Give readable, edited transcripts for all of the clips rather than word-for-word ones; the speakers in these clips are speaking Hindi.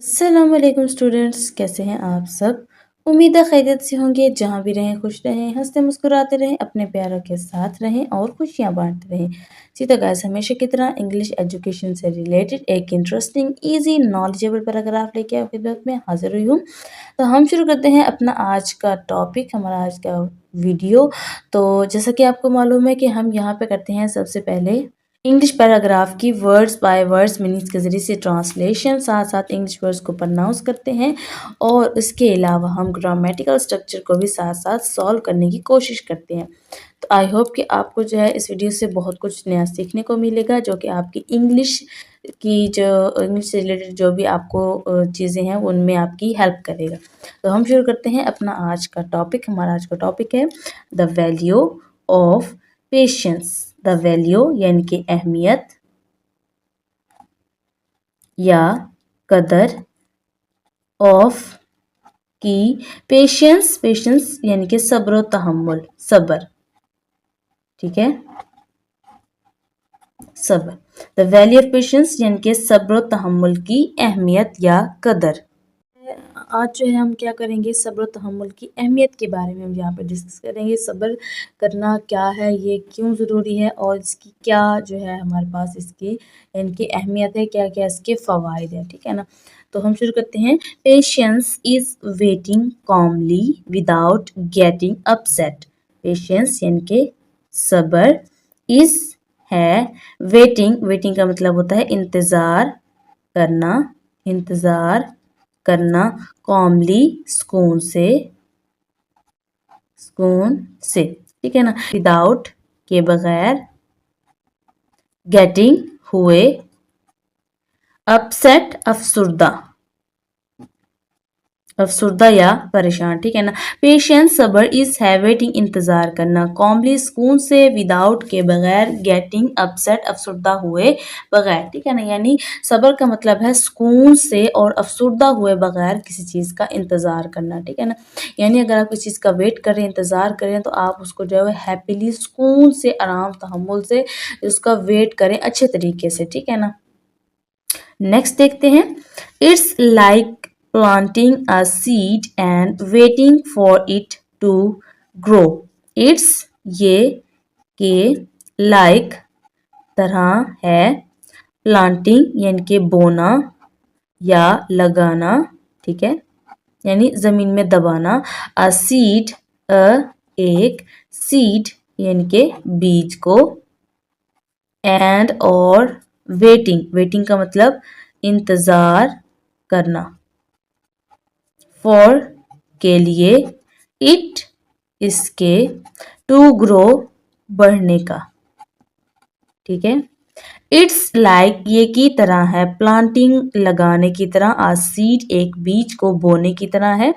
अस्सलामुअलैकुम स्टूडेंट्स, कैसे हैं आप सब। उम्मीद है खैरियत से होंगे। जहाँ भी रहें खुश रहें, हंसते मुस्कुराते रहें, अपने प्यारों के साथ रहें और खुशियाँ बांटते रहें। जी तो गाइस, हमेशा की तरह इंग्लिश एजुकेशन से रिलेटेड एक इंटरेस्टिंग इजी नॉलेजेबल पैराग्राफ लेके आपकी खिदमत में हाजिर हुई हूँ। तो हम शुरू करते हैं अपना आज का टॉपिक, हमारा आज का वीडियो। तो जैसा कि आपको मालूम है कि हम यहाँ पे करते हैं सबसे पहले इंग्लिश पैराग्राफ की वर्ड्स बाय वर्ड्स मीनिंग्स के ज़रिए से ट्रांसलेशन, साथ साथ इंग्लिश वर्ड्स को प्रोनाउंस करते हैं और इसके अलावा हम ग्रामेटिकल स्ट्रक्चर को भी साथ साथ सॉल्व करने की कोशिश करते हैं। तो आई होप कि आपको जो है इस वीडियो से बहुत कुछ नया सीखने को मिलेगा, जो कि आपकी इंग्लिश की जो इंग्लिश से रिलेटेड जो भी आपको चीज़ें हैं उनमें आपकी हेल्प करेगा। तो हम शुरू करते हैं अपना आज का टॉपिक। हमारा आज का टॉपिक है the value of patience. The value यानी कि अहमियत या कदर ऑफ की पेशेंस। पेशेंस यानी कि सब्र तहम्मुल, सब्र, ठीक है, सब्र। द वैल्यू ऑफ पेशेंस यानी कि सब्र तहम्मुल की अहमियत या कदर। आज जो है हम क्या करेंगे, सब्र तहम्मुल की अहमियत के बारे में हम यहाँ पे डिस्कस करेंगे। सब्र करना क्या है, ये क्यों ज़रूरी है और इसकी क्या जो है हमारे पास इसकी इनकी अहमियत है, क्या क्या इसके फ़वाइद हैं, ठीक है ना। तो हम शुरू करते हैं। Patience is waiting calmly without getting upset. Patience यानी कि सब्र, इज़ है, वेटिंग, वेटिंग का मतलब होता है इंतज़ार करना, इंतज़ार करना, कॉमली सुकून से, सुकून से, ठीक है ना, विदाउट के बगैर, गेटिंग हुए, अपसेट अफसुर्दा, अफसुर्दा या परेशान, ठीक है ना। पेशेंस सब्र, इज है वेटिंग इंतजार करना, कॉमली सुकून से, विदाउट के बगैर, गेटिंग अपसेट अफसुर्दा हुए बगैर, ठीक है ना। यानी सब्र का मतलब है सुकून से और अफसुर्दा हुए बगैर किसी चीज़ का इंतज़ार करना, ठीक है ना। यानी अगर आप किसी चीज़ का वेट करें, इंतज़ार करें, तो आप उसको जो है हैप्पीली, सुकून से, आराम तहम्मुल से उसका वेट करें अच्छे तरीके से, ठीक है ना। नेक्स्ट देखते हैं। It's like planting a seed and waiting for it to grow. It's ये के like तरह है, planting यानी कि बोना या लगाना, ठीक है, यानी ज़मीन में दबाना। a seed एक seed यानी कि बीज को, and और waiting, waiting का मतलब इंतज़ार करना, फॉर के लिए, इट इसके, टू ग्रो बढ़ने का, ठीक है। इट्स लाइक ये की तरह है, प्लांटिंग लगाने की तरह, आ सीड एक बीज को बोने की तरह है,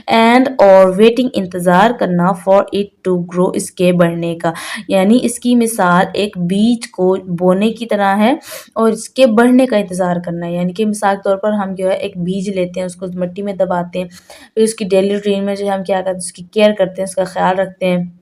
एंड और वेटिंग इंतज़ार करना, फॉर इट टू ग्रो इसके बढ़ने का। यानी इसकी मिसाल एक बीज को बोने की तरह है और इसके बढ़ने का इंतज़ार करना है। यानी कि मिसाल के तौर पर हम जो है एक बीज लेते हैं, उसको मिट्टी में दबाते हैं, फिर उसकी डेली रूटीन में जो है हम क्या करते हैं, उसकी केयर करते हैं, उसका ख्याल रखते हैं,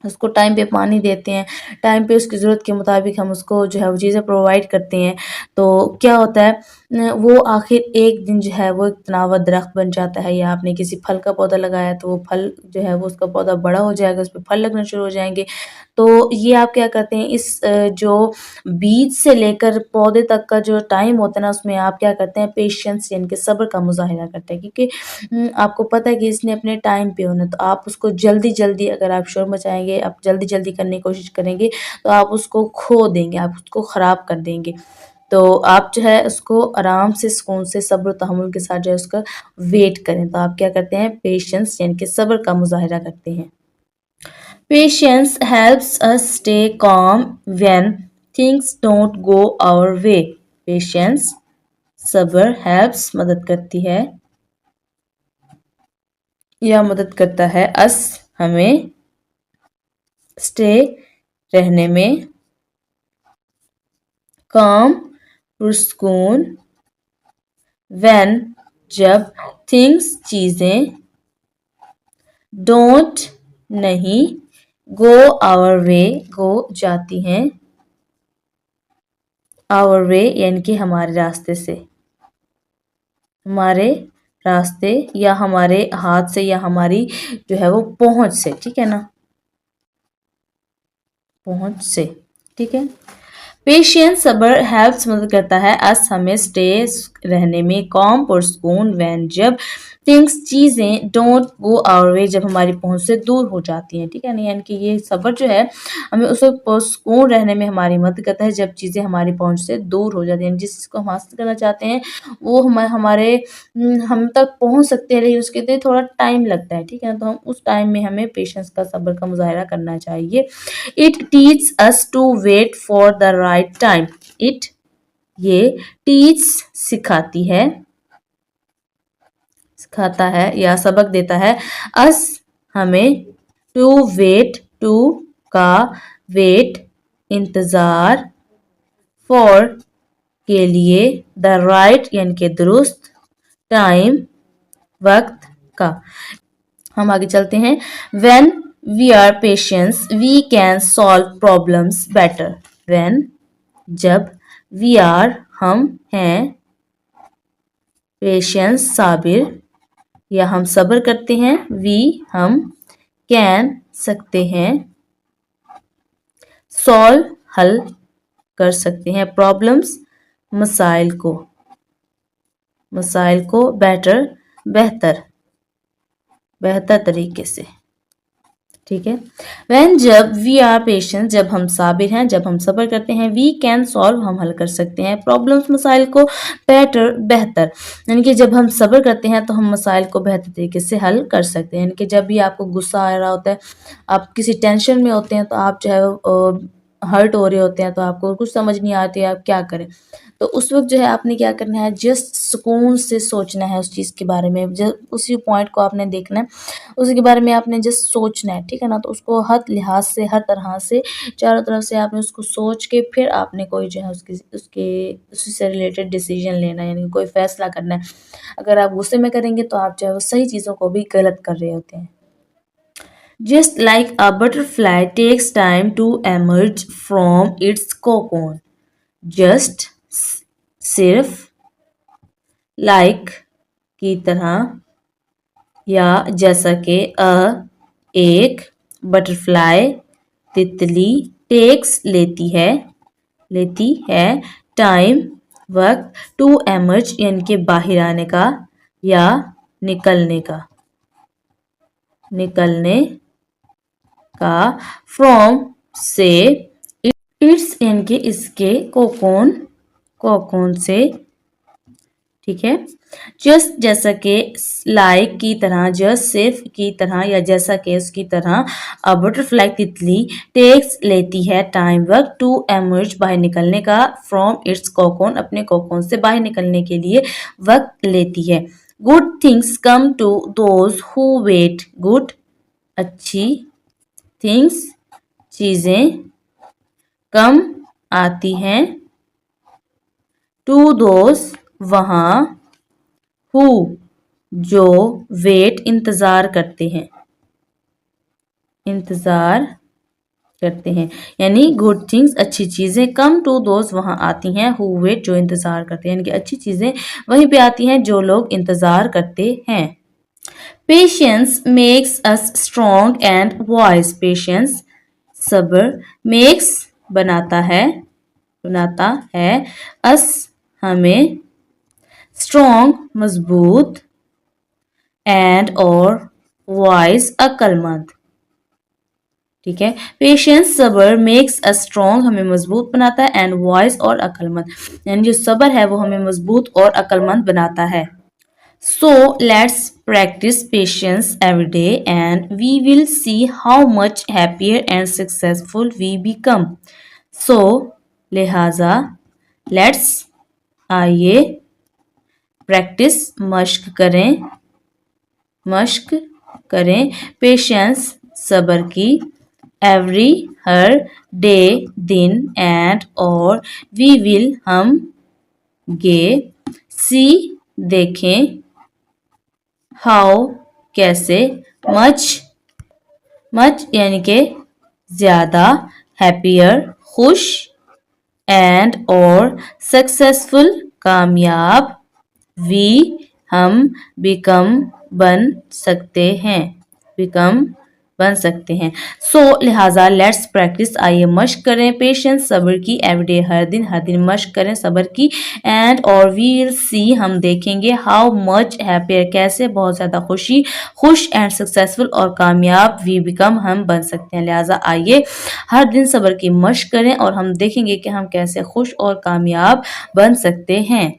उसको टाइम पे पानी देते हैं, टाइम पे उसकी ज़रूरत के मुताबिक हम उसको जो है वो चीज़ें प्रोवाइड करते हैं। तो क्या होता है, वो आखिर एक दिन जो है वो एक तनावर दरख्त बन जाता है, या आपने किसी फल का पौधा लगाया तो वो फल जो है वो उसका पौधा बड़ा हो जाएगा, उस पर फल लगना शुरू हो जाएंगे। तो ये आप क्या करते हैं, इस जो बीज से लेकर पौधे तक का जो टाइम होता है ना, उसमें आप क्या करते हैं, पेशेंस यानी कि सब्र का मुज़ाहिरा करते हैं, क्योंकि आपको पता है कि इसने अपने टाइम पे होना। तो आप उसको जल्दी जल्दी अगर आप शोर मचाएंगे, आप जल्दी जल्दी करने की कोशिश करेंगे, तो आप उसको खो देंगे, आप उसको ख़राब कर देंगे। तो आप जो है उसको आराम से, सुकून से, सब्र तहम्मुल के साथ जो है उसका वेट करें। तो आप क्या करते हैं, पेशेंस यानी कि सब्र का मुज़ाहिरा करते हैं। Patience helps us stay calm when things don't go our way. Patience, सब्र, हेल्प्स मदद करती है या मदद करता है, अस हमें, स्टे रहने में, काम पुरस्कून, व्हेन जब, थिंग्स चीज़ें, डोंट नहीं, गो आवर वे गो जाती हैं, आवर वे यानी कि हमारे रास्ते से, हमारे रास्ते या हमारे हाथ से या हमारी जो है वो पहुंच से, ठीक है ना, पहुंच से, ठीक है। पेशेंस सब्र हेल्प्स मदद करता है अस हमें स्टे रहने में, कॉम पुरस्कून व्हेन जब, थिंग्स चीज़ें डोंट गो आवर वे जब हमारी पहुंच से दूर हो जाती हैं, ठीक है ना। यानी कि ये सब्र जो है हमें उस वक्त पुरस्कून रहने में हमारी मदद करता है जब चीज़ें हमारी पहुंच से दूर हो जाती हैं। जिस चीज़ को हम हासिल करना चाहते हैं वो हमारे हम तक पहुंच सकते हैं, लेकिन उसके लिए थोड़ा टाइम लगता है, ठीक है ना। तो हम उस टाइम में हमें पेशेंस का, सब्र का मुजाहरा करना चाहिए। It teach us to wait for the right time. It, ये, टीच सिखाती है, सिखाता है या सबक देता है, अस हमें, टू वेट, टू का वेट इंतजार, फॉर के लिए, द राइट यानी कि दुरुस्त, टाइम वक्त का। हम आगे चलते हैं। When we are patience we can solve problems better. When, जब, वी आर हम हैं, पेशेंस साबिर या हम सब्र करते हैं, वी हम, कैन सकते हैं, सॉल्व हल कर सकते हैं, प्रॉब्लम्स मसाइल को, मसाइल को, बेटर बेहतर, बेहतर तरीके से, ठीक है। वैन, जब, वी आर पेशेंट जब हम साबिर हैं, जब हम सब्र करते हैं, वी कैन सॉल्व हम हल कर सकते हैं, प्रॉब्लम्स मसाइल को, बेटर बेहतर, यानी कि जब हम सब्र करते हैं तो हम मसाइल को बेहतर तरीके से हल कर सकते हैं। यानी कि जब भी आपको गुस्सा आ रहा होता है, आप किसी टेंशन में होते हैं, तो आप जो है हर्ट हो रहे होते हैं, तो आपको कुछ समझ नहीं आती आप क्या करें, तो उस वक्त जो है आपने क्या करना है, जस्ट सुकून से सोचना है उस चीज़ के बारे में, जब उसी पॉइंट को आपने देखना है, उसी के बारे में आपने जस्ट सोचना है, ठीक है ना। तो उसको हर लिहाज से, हर तरह से, चारों तरफ से आपने उसको सोच के फिर आपने कोई जो है उसी से रिलेटेड डिसीजन लेना है, यानी कोई फैसला करना है। अगर आप गुस्से में करेंगे तो आप जो है वो सही चीज़ों को भी गलत कर रहे होते हैं। Just like a butterfly takes time to emerge from its cocoon. Just, सिर्फ, like की तरह, या जैसा कि एक, बटरफ्लाई तितली, टेक्स लेती है, टाइम वक्त, टू एमर्ज यानी कि बाहर आने का या निकलने का, निकलने का, फ्रॉम से, इट्स यानी कि इसके, कोकोन, कोकोन से, ठीक है। जस्ट जैसा कि, लाइक की तरह, जस्ट सिर्फ की तरह या जैसा कि उसकी तरह, अ बटरफ्लाई तितली, टेक्स लेती है टाइम वक्त, टू एमर्ज बाहर निकलने का, फ्रॉम इट्स कोकोन अपने कोकोन से बाहर निकलने के लिए वक्त लेती है। Good things come to those who wait. Good, अच्छी, थिंग्स चीजें, कम आती हैं, टू दोज वहाँ, हु जो, वेट इंतजार करते हैं, इंतजार करते हैं, यानी गुड थिंग्स अच्छी चीजें, कम टू दोज वहाँ आती हैं, हु वेट जो इंतजार करते हैं, यानी कि अच्छी चीजें वहीं पे आती हैं जो लोग इंतजार करते हैं। Patience makes us strong and wise. Patience सब्र, मेक्स बनाता है, अस हमें, स्ट्रॉन्ग मजबूत, एंड और वाइज अक्लमंद, ठीक है। पेशेंस सब्र मेक्स अ स्ट्रॉन्ग हमें मजबूत बनाता है, एंड वाइज और अक्लमंद, यानी जो सब्र है वो हमें मजबूत और अक्लमंद बनाता है। So let's practise patience every day and we will see how much happier and successful we become. So लिहाजा, लेट्स आइए, प्रैक्टिस मश्क करें, पेशेंस सब्र की, एवरी हर डे दिन, एंड और, वी विल हम गे, सी देखें, हाउ कैसे, मच यानी के ज्यादा, हैप्पियर खुश, एंड और सक्सेसफुल कामयाब, वी हम बिकम बन सकते हैं, बिकम बन सकते हैं। सो लिहाजा लेट्स प्रैक्टिस, आइए मश्क करें पेशेंस सब्र की, एवरीडे हर दिन मश्क करें सब्र की। एंड और वील सी हम देखेंगे हाउ मच हैप्पियर कैसे बहुत ज़्यादा खुश एंड सक्सेसफुल और कामयाब वी बिकम हम बन सकते हैं। लिहाजा आइए हर दिन सब्र की मश्क करें और हम देखेंगे कि हम कैसे खुश और कामयाब बन सकते हैं।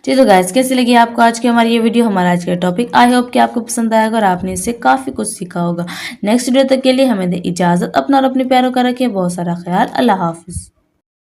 जी तो गाइस, कैसी लगी आपको आज की हमारी ये वीडियो, हमारा आज का टॉपिक। आई होप कि आपको पसंद आएगा और आपने इससे काफ़ी कुछ सीखा होगा। नेक्स्ट वीडियो तक के लिए हमें दे इजाज़त, अपना और अपने प्यारों का रखें बहुत सारा ख्याल। अल्लाह हाफिज़।